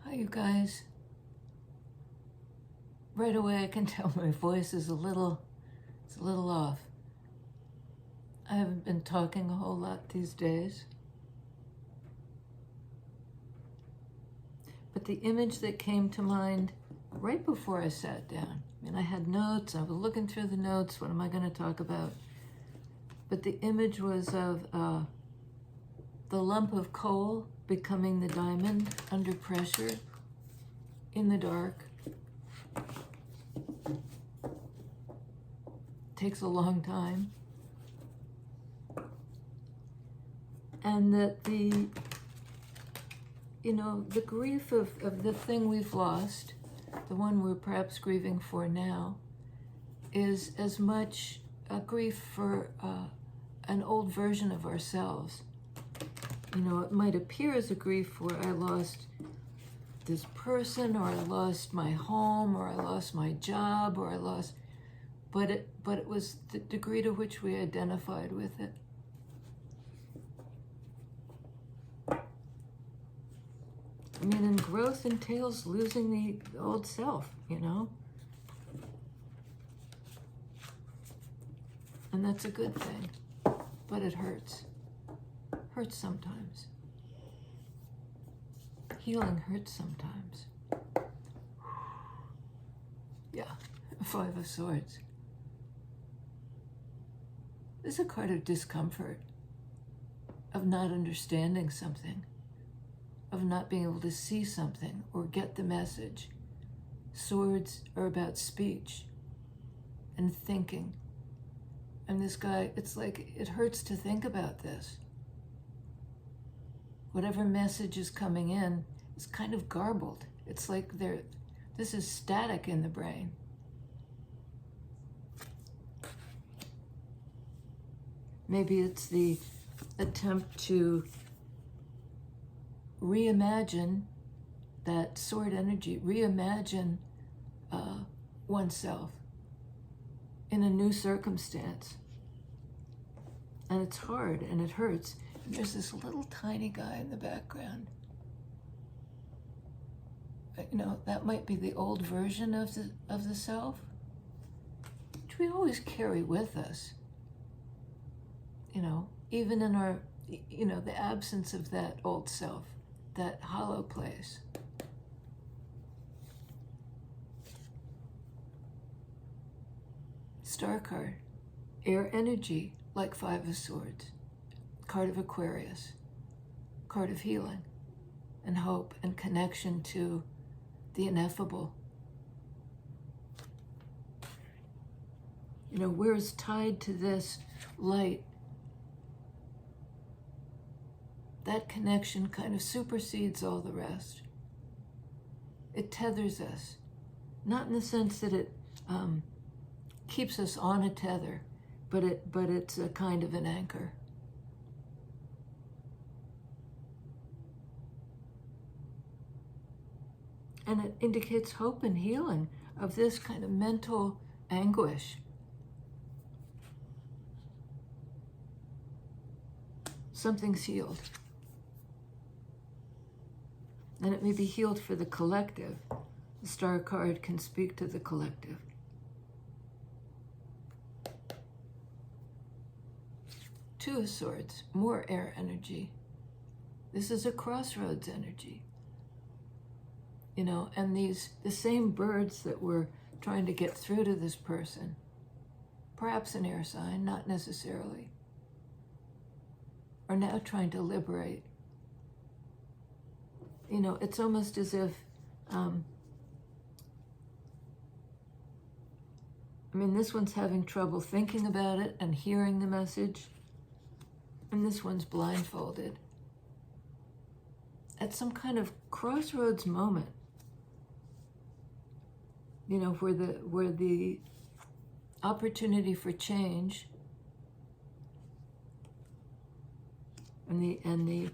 Hi, you guys. Right away, I can tell my voice is it's a little off. I haven't been talking a whole lot these days. But the image that came to mind right before I sat down, I had notes, I was looking through the notes, what am I going to talk about? But the image was of the lump of coal becoming the diamond under pressure in the dark. Takes a long time. And that the grief of the thing we've lost, the one we're perhaps grieving for now, is as much a grief for an old version of ourselves. It might appear as a grief where I lost this person, or I lost my home, or I lost my job, or I lost, but it was the degree to which we identified with it. And growth entails losing the old self, and that's a good thing, but it hurts. Hurts sometimes. Healing hurts sometimes. Yeah, Five of Swords. This is a card of discomfort, of not understanding something, of not being able to see something or get the message. Swords are about speech and thinking. And this guy, it's like, it hurts to think about this. Whatever message is coming in is kind of garbled. It's like this is static in the brain. Maybe it's the attempt to reimagine that sword energy, reimagine oneself in a new circumstance. And it's hard and it hurts. And there's this little tiny guy in the background. That might be the old version of the self, which we always carry with us. Even in our, the absence of that old self, that hollow place. Star card, air energy, like Five of Swords. Card of Aquarius, card of healing and hope and connection to the ineffable. We're as tied to this light. That connection kind of supersedes all the rest. It tethers us, not in the sense that it keeps us on a tether, but it's a kind of an anchor. And it indicates hope and healing of this kind of mental anguish. Something's healed. And it may be healed for the collective. The Star card can speak to the collective. Two of Swords, more air energy. This is a crossroads energy. And the same birds that were trying to get through to this person, perhaps an air sign, not necessarily, are now trying to liberate. It's almost as if, this one's having trouble thinking about it and hearing the message, and this one's blindfolded. At some kind of crossroads moment, where the opportunity for change and the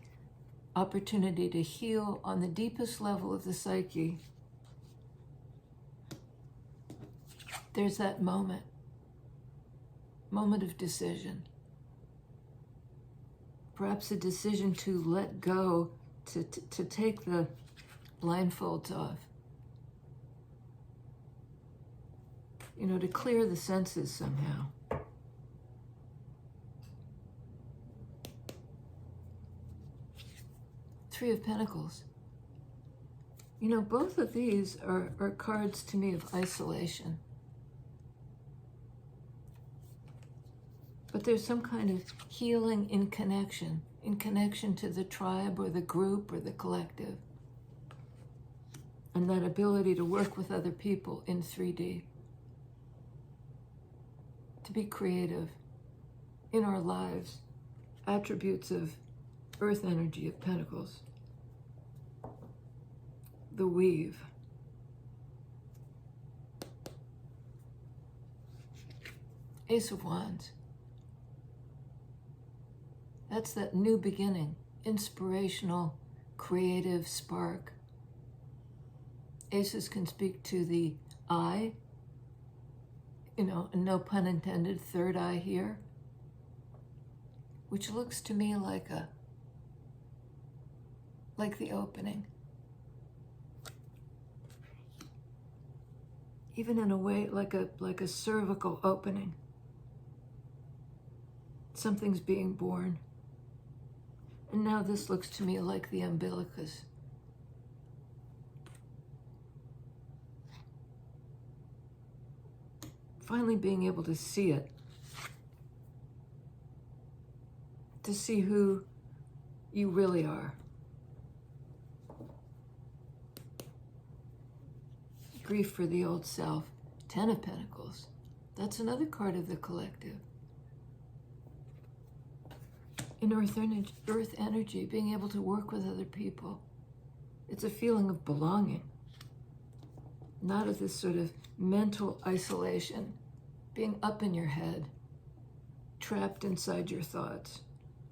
opportunity to heal on the deepest level of the psyche, there's that moment of decision. Perhaps a decision to let go, to take the blindfolds off. You know, to clear the senses somehow. Three of Pentacles. You know, both of these are cards to me of isolation. But there's some kind of healing in connection to the tribe or the group or the collective. And that ability to work with other people in 3D. To be creative in our lives. Attributes of earth energy of Pentacles. The weave. Ace of Wands. That's that new beginning, inspirational, creative spark. Aces can speak to the eye, you know, and no pun intended, third eye here, which looks to me like the opening. Even in a way, like a cervical opening. Something's being born. And now this looks to me like the umbilicus. Finally being able to see it. To see who you really are. Grief for the old self. 10 of Pentacles. That's another card of the collective. In earth energy, being able to work with other people. It's a feeling of belonging. Not of this sort of mental isolation, being up in your head, trapped inside your thoughts.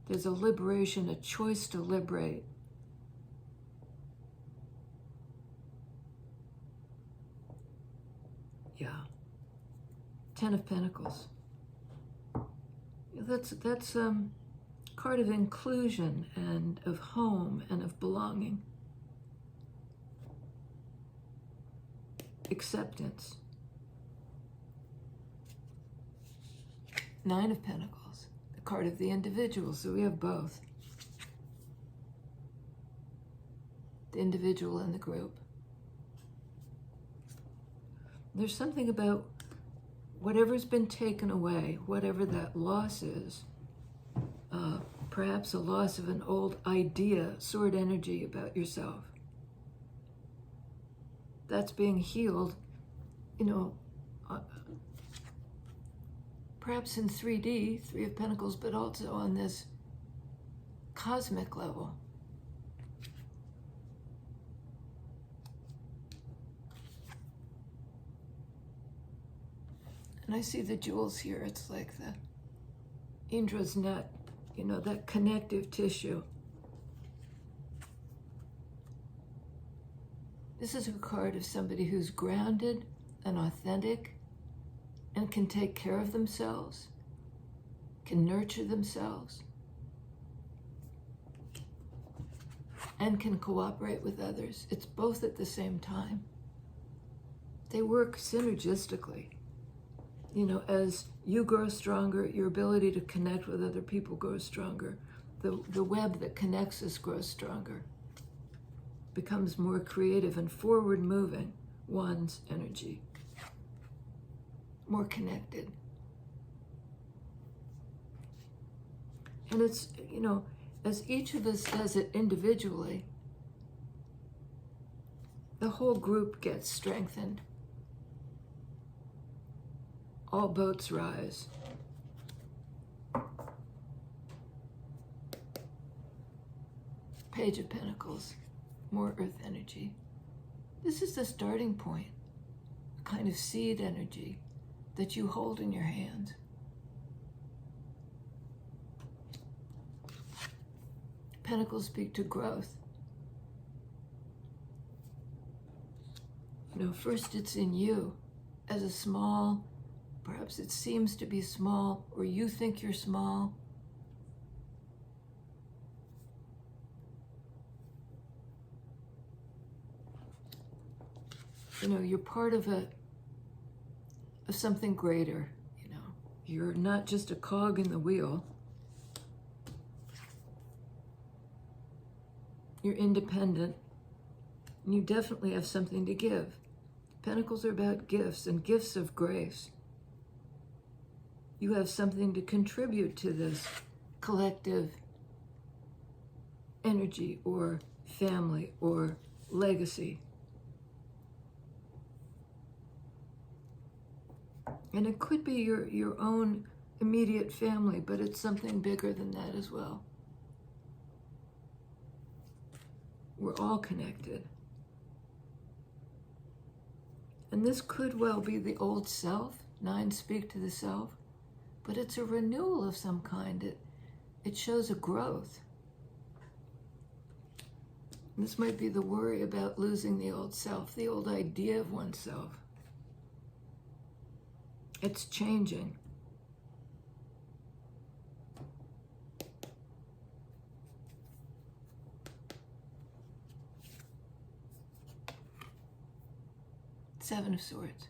There's a liberation, a choice to liberate. Yeah. 10 of Pentacles. That's card of inclusion and of home and of belonging. Acceptance. 9 of Pentacles, the card of the individual, so we have both. The individual and the group. There's something about whatever's been taken away, whatever that loss is, perhaps a loss of an old idea, sword energy about yourself. That's being healed, you know, perhaps in 3D, 3 of Pentacles, but also on this cosmic level. And I see the jewels here. It's like the Indra's net, you know, that connective tissue. This is a card of somebody who's grounded and authentic and can take care of themselves, can nurture themselves, and can cooperate with others. It's both at the same time. They work synergistically. You know, as you grow stronger, your ability to connect with other people grows stronger. The web that connects us grows stronger, becomes more creative and forward-moving, one's energy, more connected. And it's, you know, as each of us does it individually, the whole group gets strengthened. All boats rise. Page of Pentacles, more earth energy. This is the starting point, a kind of seed energy that you hold in your hands. Pentacles speak to growth. You know, first it's in you as a small, perhaps it seems to be small, or you think you're small. you're part of something greater. You're not just a cog in the wheel. You're independent, and you definitely have something to give. Pentacles are about gifts and gifts of grace. You have something to contribute to this collective energy or family or legacy. And it could be your own immediate family, but it's something bigger than that as well. We're all connected. And this could well be the old self. 9 speak to the self. But it's a renewal of some kind. It shows a growth. And this might be the worry about losing the old self, the old idea of oneself. It's changing. Seven of Swords.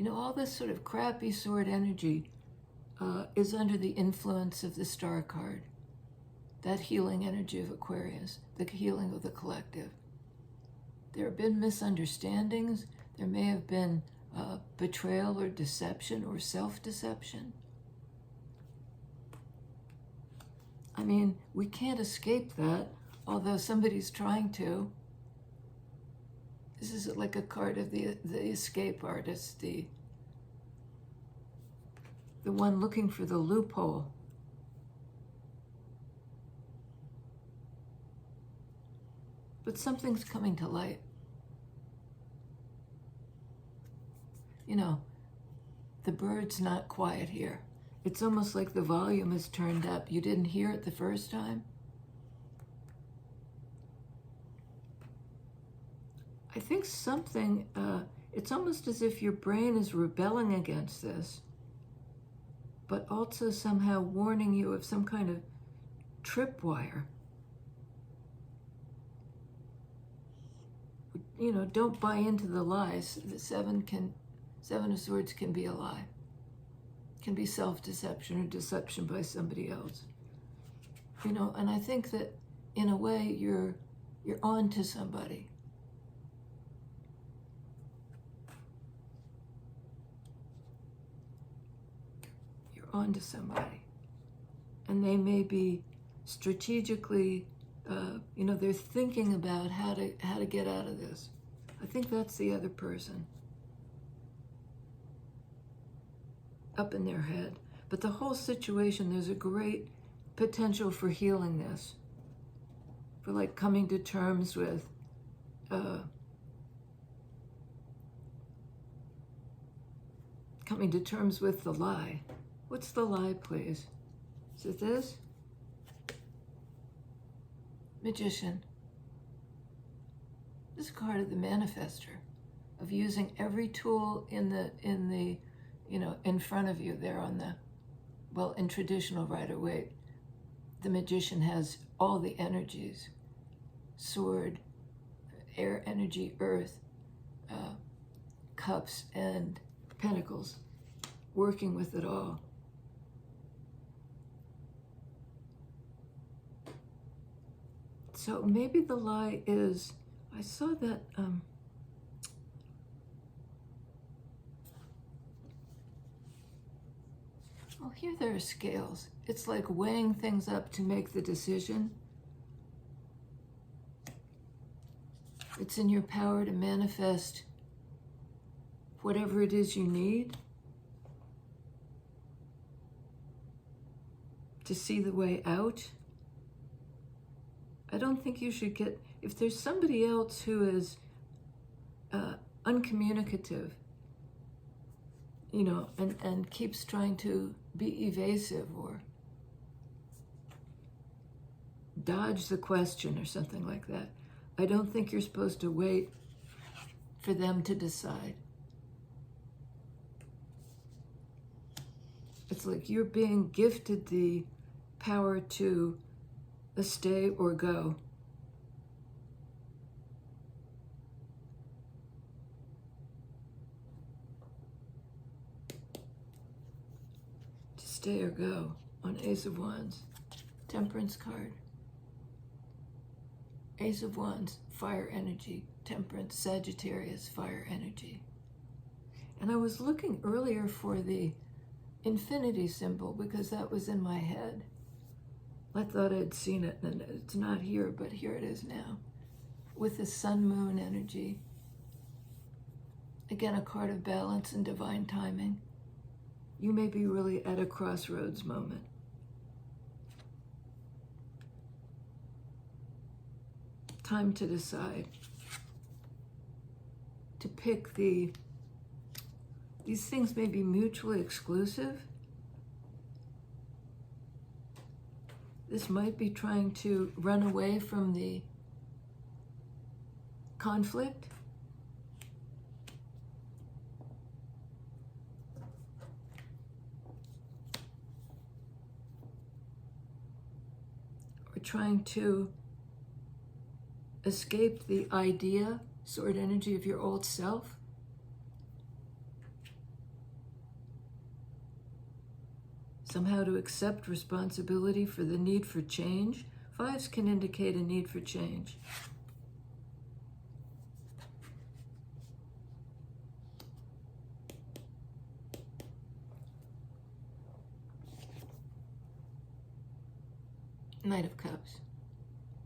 All this sort of crappy sword energy is under the influence of the Star card. That healing energy of Aquarius, the healing of the collective. There have been misunderstandings. There may have been betrayal or deception or self-deception. I mean, we can't escape that, although somebody's trying to. This is like a card of the escape artist, the one looking for the loophole. But something's coming to light. The bird's not quiet here. It's almost like the volume is turned up. You didn't hear it the first time. I think something, it's almost as if your brain is rebelling against this, but also somehow warning you of some kind of tripwire. Don't buy into the lies. The Seven of Swords can be a lie. Can be self-deception or deception by somebody else. And I think that in a way you're on to somebody. You're on to somebody. And they may be strategically, they're thinking about how to get out of this. I think that's the other person. Up in their head. But the whole situation, there's a great potential for healing this. For like coming to terms with the lie. What's the lie, please? Is it this? Magician. This is a card of the manifester, of using every tool in front of you there on in traditional Rider-Waite, the magician has all the energies, sword, air energy, earth, cups, and pentacles, working with it all. So maybe the lie is, I saw that, here there are scales. It's like weighing things up to make the decision. It's in your power to manifest whatever it is you need, to see the way out. I don't think you should get, if there's somebody else who is uncommunicative, and keeps trying to be evasive or dodge the question or something like that, I don't think you're supposed to wait for them to decide. It's like you're being gifted the power to stay or go. stay or go on Ace of Wands. Temperance card. Ace of Wands, fire energy. Temperance, Sagittarius, fire energy. And I was looking earlier for the infinity symbol because that was in my head. I thought I'd seen it, and it's not here, but here it is now. With the sun-moon energy. Again, a card of balance and divine timing. You may be really at a crossroads moment. Time to decide. To pick these things may be mutually exclusive. This might be trying to run away from the conflict. Or trying to escape the idea, sword energy, of your old self. Somehow to accept responsibility for the need for change. Fives can indicate a need for change. Knight of Cups.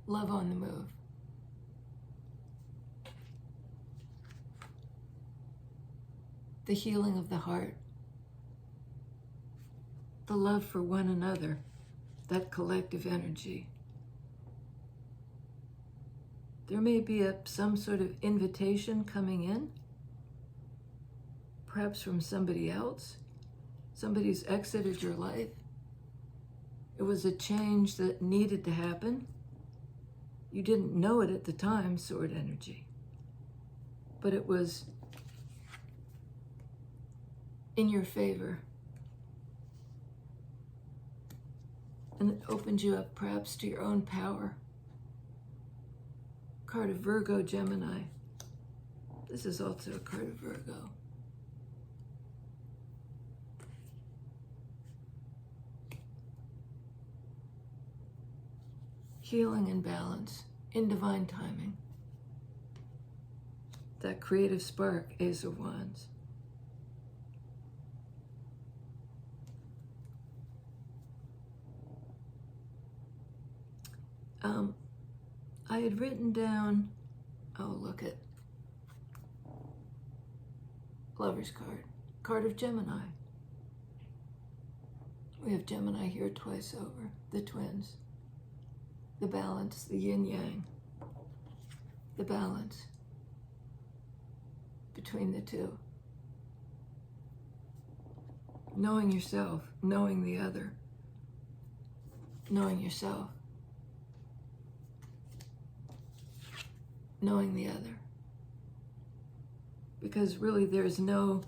Love on the move. The healing of the heart. The love for one another. That collective energy. There may be some sort of invitation coming in. Perhaps from somebody else. Somebody's exited your life. It was a change that needed to happen. You didn't know it at the time, sword energy. But it was in your favor. And it opened you up perhaps to your own power. Card of Virgo, Gemini. This is also a card of Virgo. Healing and balance in divine timing. That creative spark, Ace of Wands. I had written down, oh, look at Lover's card. Card of Gemini. We have Gemini here twice over. The twins. The balance, the yin-yang. The balance between the two. Knowing yourself, knowing the other. Knowing yourself. Knowing the other. Because really there's no,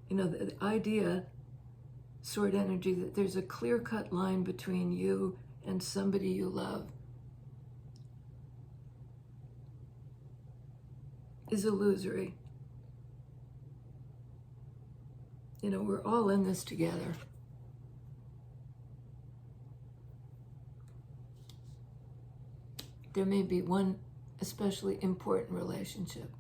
the idea, sword energy, that there's a clear-cut line between you and somebody you love is illusory. We're all in this together. There may be one especially important relationship.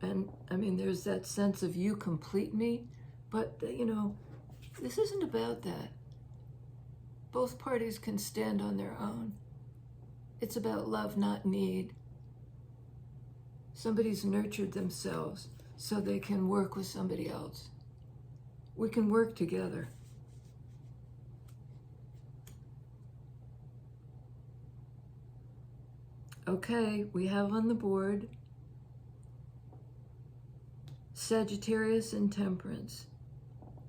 And I mean, there's that sense of you complete me, but this isn't about that. Both parties can stand on their own. It's about love, not need. Somebody's nurtured themselves so they can work with somebody else. We can work together. Okay, we have on the board Sagittarius in Temperance,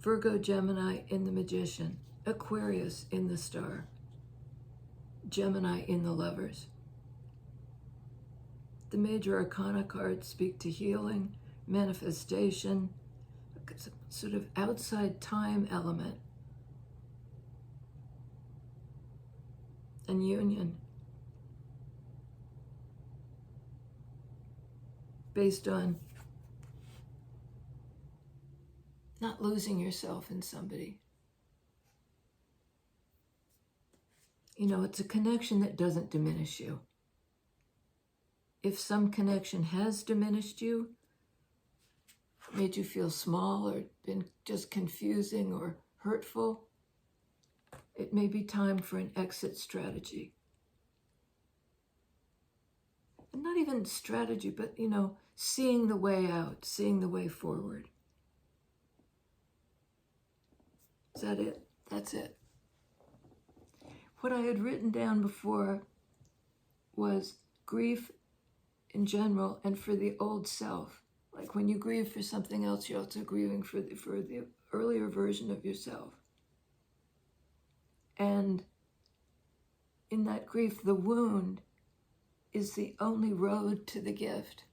Virgo, Gemini in the Magician, Aquarius in the Star, Gemini in the Lovers. The major arcana cards speak to healing, manifestation, sort of outside time element, and union. based on not losing yourself in somebody. You know, it's a connection that doesn't diminish you. If some connection has diminished you, made you feel small or been just confusing or hurtful, it may be time for an exit strategy. And not even strategy, but, you know, seeing the way out, seeing the way forward. Is that it? That's it. What I had written down before was grief in general and for the old self. Like when you grieve for something else, you're also grieving for the earlier version of yourself. And in that grief, the wound is the only road to the gift.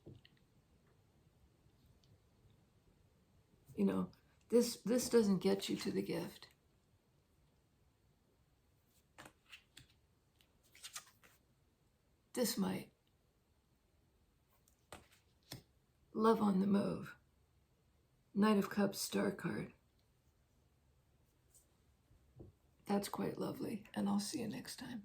You know, this doesn't get you to the gift. This might. Love on the move. Knight of Cups star card. That's quite lovely, and I'll see you next time.